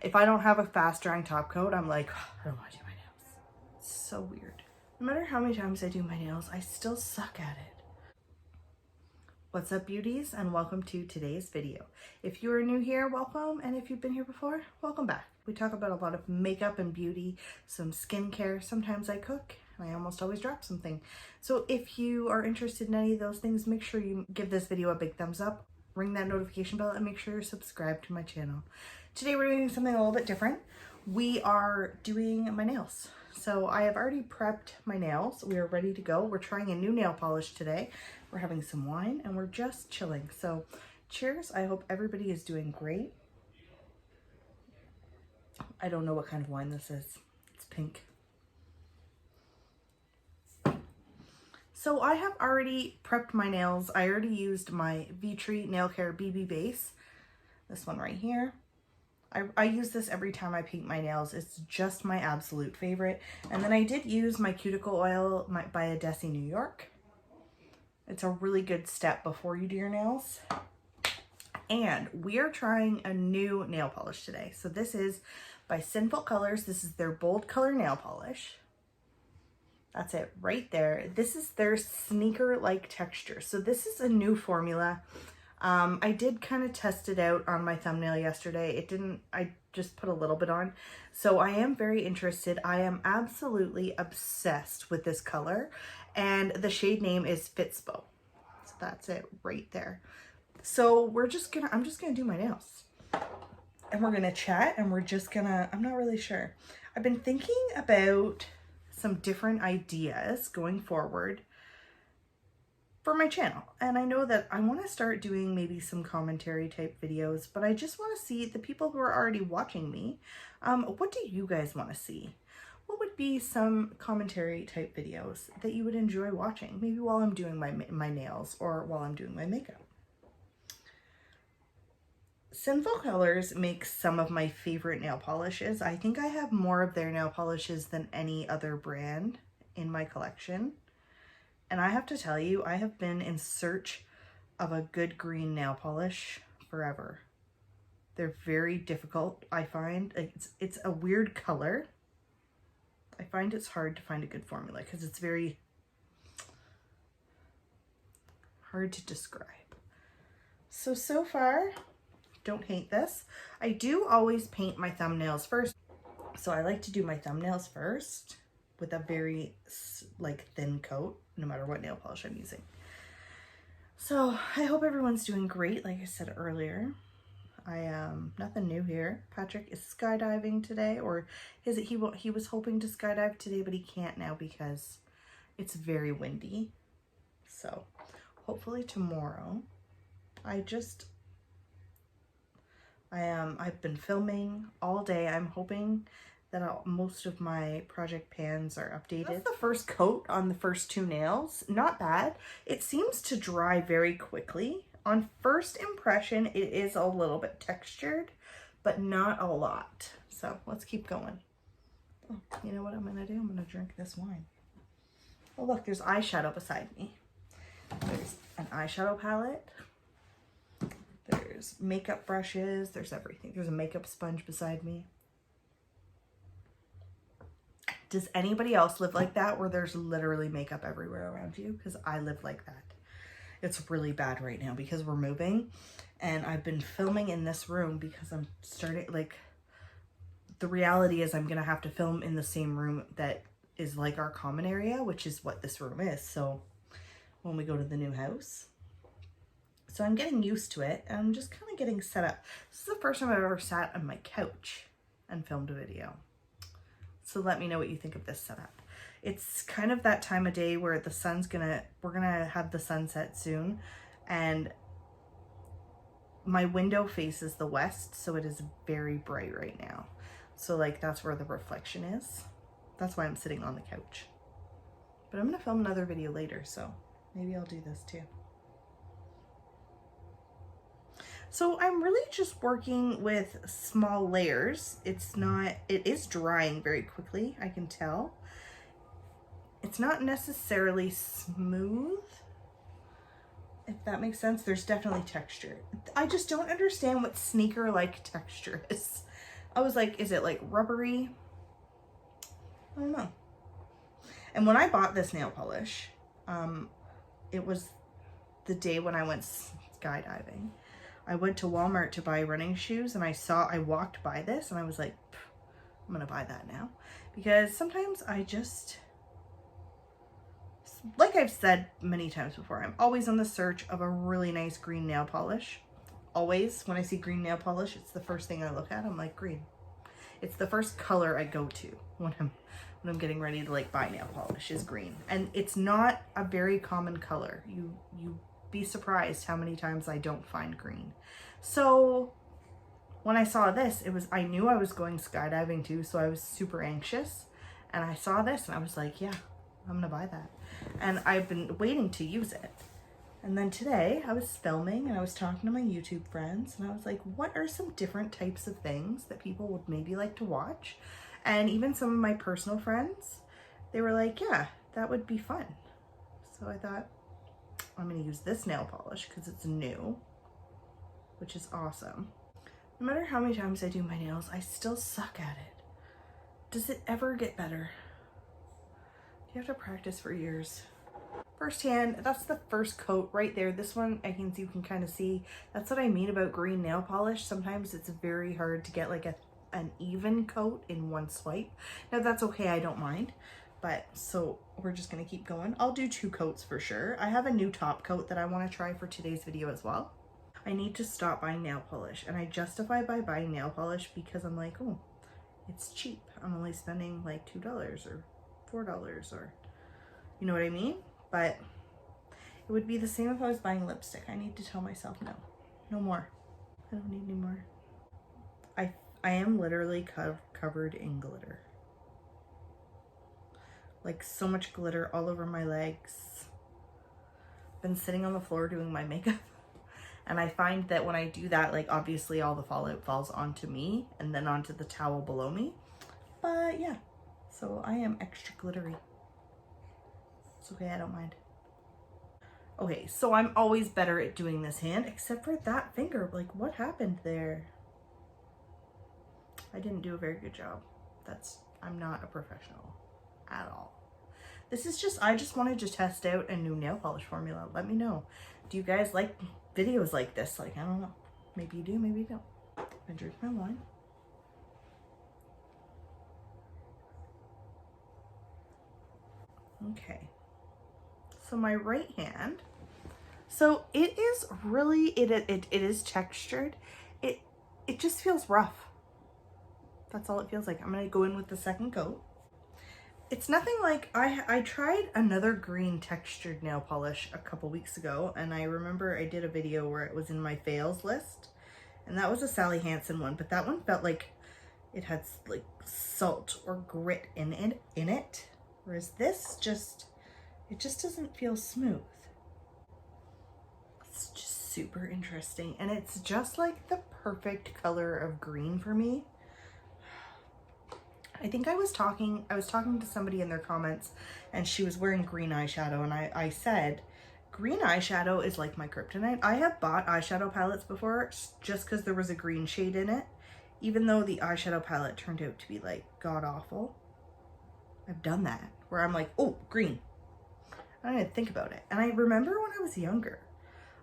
If I don't have a fast drying top coat, I'm like, oh, I don't want to do my nails. It's so weird. No matter how many times I do my nails, I still suck at it. What's up, beauties, and welcome to today's video. If you are new here, welcome, and if you've been here before, welcome back. We talk about a lot of makeup and beauty, some skincare, sometimes I cook, and I almost always drop something. So if you are interested in any of those things, make sure you give this video a big thumbs up, ring that notification bell, and make sure you're subscribed to my channel. Today we're doing something a little bit different. We are doing my nails. So I have already prepped my nails. We are ready to go. We're trying a new nail polish today. We're having some wine and we're just chilling. So cheers. I hope everybody is doing great. I don't know what kind of wine this is. It's pink. So I have already prepped my nails. I already used my V-Tree Nail Care BB base. This one right here. I use this every time I paint my nails. It's just my absolute favorite. And then I did use my cuticle oil by Adesi New York. It's a really good step before you do your nails. And we are trying a new nail polish today. So this is by Sinful Colors. This is their bold color nail polish. That's it right there. This is their sneaker-like texture. So this is a new formula. I did kind of test it out on my thumbnail yesterday. I just put a little bit on. So I am very interested. I am absolutely obsessed with this color. And the shade name is Fitspo. So that's it right there. So I'm just gonna do my nails. And we're gonna chat and I'm not really sure. I've been thinking about some different ideas going forward for my channel. And I know that I want to start doing maybe some commentary type videos, but I just want to see the people who are already watching me. What do you guys want to see? What would be some commentary type videos that you would enjoy watching? Maybe while I'm doing my nails or while I'm doing my makeup. Sinful Colors makes some of my favorite nail polishes. I think I have more of their nail polishes than any other brand in my collection. And I have to tell you, I have been in search of a good green nail polish forever. They're very difficult, I find. It's a weird color. I find it's hard to find a good formula because it's very hard to describe. So far, don't hate this. I do always paint my thumbnails first. So I like to do my thumbnails first with a very thin coat, no matter what nail polish I'm using. So I hope everyone's doing great. Like I said earlier, nothing new here. Patrick is skydiving today, or he was hoping to skydive today, but he can't now because it's very windy. So hopefully tomorrow. I've been filming all day. I'm hoping that most of my project pans are updated. That's the first coat on the first two nails. Not bad. It seems to dry very quickly. On first impression, it is a little bit textured, but not a lot. So let's keep going. Oh, you know what I'm gonna do? I'm gonna drink this wine. Oh look, there's eyeshadow beside me. There's an eyeshadow palette. There's makeup brushes. There's everything. There's a makeup sponge beside me. Does anybody else live like that where there's literally makeup everywhere around you? Because I live like that. It's really bad right now because we're moving and I've been filming in this room because I'm starting, the reality is I'm going to have to film in the same room that is like our common area, which is what this room is. So when we go to the new house. So I'm getting used to it and I'm just kind of getting set up. This is the first time I've ever sat on my couch and filmed a video. So let me know what you think of this setup. It's kind of that time of day where we're gonna have the sunset soon, and my window faces the west, so it is very bright right now. So that's where the reflection is. That's why I'm sitting on the couch. But I'm gonna film another video later, so maybe I'll do this too. So I'm really just working with small layers. It is drying very quickly, I can tell. It's not necessarily smooth, if that makes sense. There's definitely texture. I just don't understand what sneaker-like texture is. I was like, is it like rubbery? I don't know. And when I bought this nail polish, it was the day when I went skydiving. I went to Walmart to buy running shoes and I walked by this and I was like, I'm gonna buy that now. Because sometimes I just, like I've said many times before, I'm always on the search of a really nice green nail polish. Always, when I see green nail polish, it's the first thing I look at. I'm like, green. It's the first color I go to when I'm getting ready to like buy nail polish is green. And it's not a very common color. You be surprised how many times I don't find green. So when I saw this, I knew I was going skydiving too, so I was super anxious. And I saw this and I was like, yeah, I'm gonna buy that. And I've been waiting to use it. And then today I was filming and I was talking to my YouTube friends and I was like, what are some different types of things that people would maybe like to watch? And even some of my personal friends, they were like, yeah, that would be fun. So I thought, I'm gonna use this nail polish because it's new, which is awesome. No matter how many times I do my nails, I still suck at it. Does it ever get better? You have to practice for years. First hand, that's the first coat right there. This one, you can kind of see. That's what I mean about green nail polish. Sometimes it's very hard to get like an even coat in one swipe. Now that's okay, I don't mind. But so we're just gonna keep going. I'll do 2 coats for sure. I have a new top coat that I want to try for today's video as well. I need to stop buying nail polish, and I justify by buying nail polish because I'm like, oh, it's cheap. I'm only spending like $2 or $4 or, you know what I mean? But it would be the same if I was buying lipstick. I need to tell myself no, no more. I don't need any more. I am literally covered in glitter. Like so much glitter all over my legs. Been sitting on the floor doing my makeup. And I find that when I do that, like obviously all the fallout falls onto me and then onto the towel below me. But yeah, so I am extra glittery. It's okay, I don't mind. Okay, so I'm always better at doing this hand, except for that finger. Like, what happened there? I didn't do a very good job. I'm not a professional at all. This is just, I just wanted to test out a new nail polish formula. Let me know. Do you guys like videos like this? Like, I don't know. Maybe you do, maybe you don't. I drink my wine. Okay. So my right hand, so it is really, it is textured. It just feels rough. That's all it feels like. I'm gonna go in with the second coat. It's nothing like, I tried another green textured nail polish a couple weeks ago, and I remember I did a video where it was in my fails list, and that was a Sally Hansen one, but that one felt like it had like salt or grit in it, whereas this it just doesn't feel smooth. It's just super interesting, and it's just like the perfect color of green for me. I think I was talking to somebody in their comments, and she was wearing green eyeshadow, and I said, green eyeshadow is like my kryptonite. I have bought eyeshadow palettes before just because there was a green shade in it, even though the eyeshadow palette turned out to be like god awful. I've done that where I'm like, oh, green. I didn't think about it. And I remember when I was younger,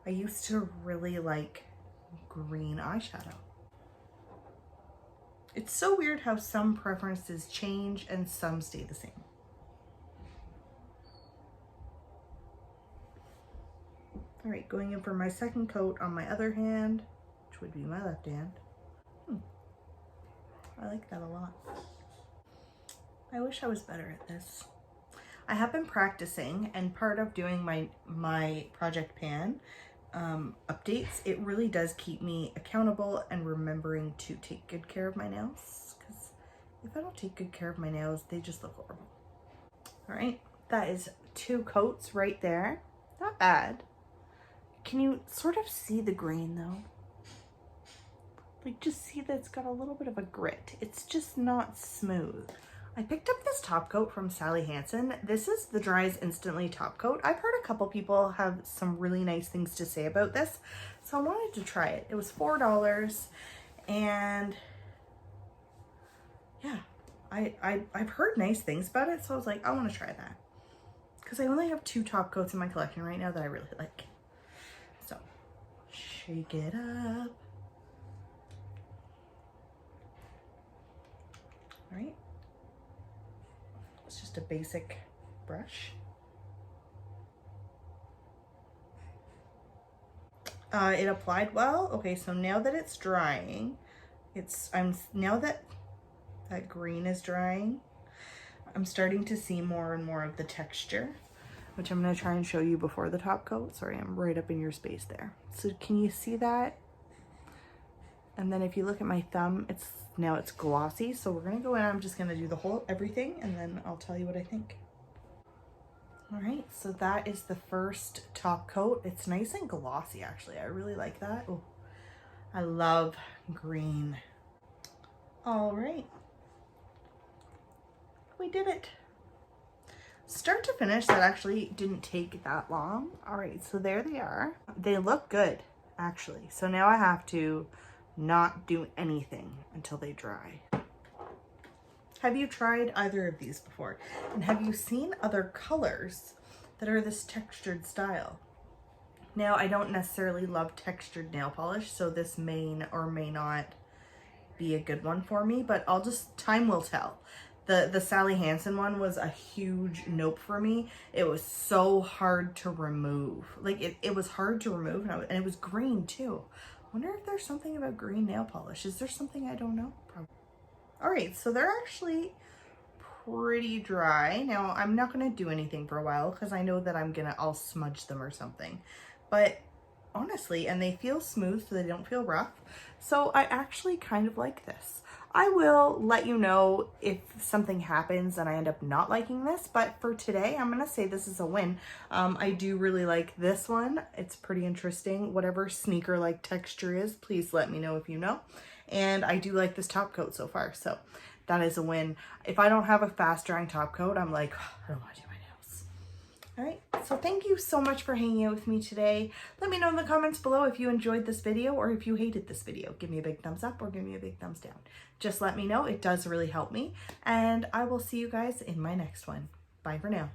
I used to really like green eyeshadow. It's so weird how some preferences change and some stay the same. All right, going in for my second coat on my other hand, which would be my left hand. I like that a lot. I wish I was better at this. I have been practicing, and part of doing my Project Pan updates, it really does keep me accountable and remembering to take good care of my nails, because if I don't take good care of my nails, they just look horrible. All right, that is 2 coats right there. Not bad. Can you sort of see the grain though? Like, just see that it's got a little bit of a grit. It's just not smooth. I picked up this top coat from Sally Hansen. This is the Dries Instantly top coat. I've heard a couple people have some really nice things to say about this, so I wanted to try it. It was $4, and I've heard nice things about it, so I was like, I want to try that. Because I only have 2 top coats in my collection right now that I really like. So, shake it up. All right. It's just a basic brush. It applied well. Okay, so now that it's drying, now that that green is drying, I'm starting to see more and more of the texture, which I'm going to try and show you before the top coat. Sorry, I'm right up in your space there. So can you see that? And then if you look at my thumb, now it's glossy. So we're going to go in, I'm just going to do the whole everything, and then I'll tell you what I think. All right, so that is the first top coat. It's nice and glossy, actually. I really like that. Oh, I love green. All right. We did it. Start to finish, that actually didn't take that long. All right, so there they are. They look good, actually. So now I have to not do anything until they dry. Have you tried either of these before? And have you seen other colors that are this textured style? Now, I don't necessarily love textured nail polish, so this may or may not be a good one for me, but time will tell. The Sally Hansen one was a huge nope for me. It was so hard to remove. Like, it was hard to remove, and it was green too. I wonder if there's something about green nail polish. Is there something I don't know? Probably. All right, so they're actually pretty dry. Now, I'm not gonna do anything for a while because I know that I'll smudge them or something. But honestly, and they feel smooth, so they don't feel rough. So I actually kind of like this. I will let you know if something happens and I end up not liking this, but for today, I'm gonna say this is a win. I do really like this one. It's pretty interesting. Whatever sneaker-like texture is, please let me know if you know. And I do like this top coat so far, so that is a win. If I don't have a fast drying top coat, I'm like, oh, I don't want to do my nails. All right, so thank you so much for hanging out with me today. Let me know in the comments below if you enjoyed this video or if you hated this video. Give me a big thumbs up or give me a big thumbs down. Just let me know. It does really help me. And I will see you guys in my next one. Bye for now.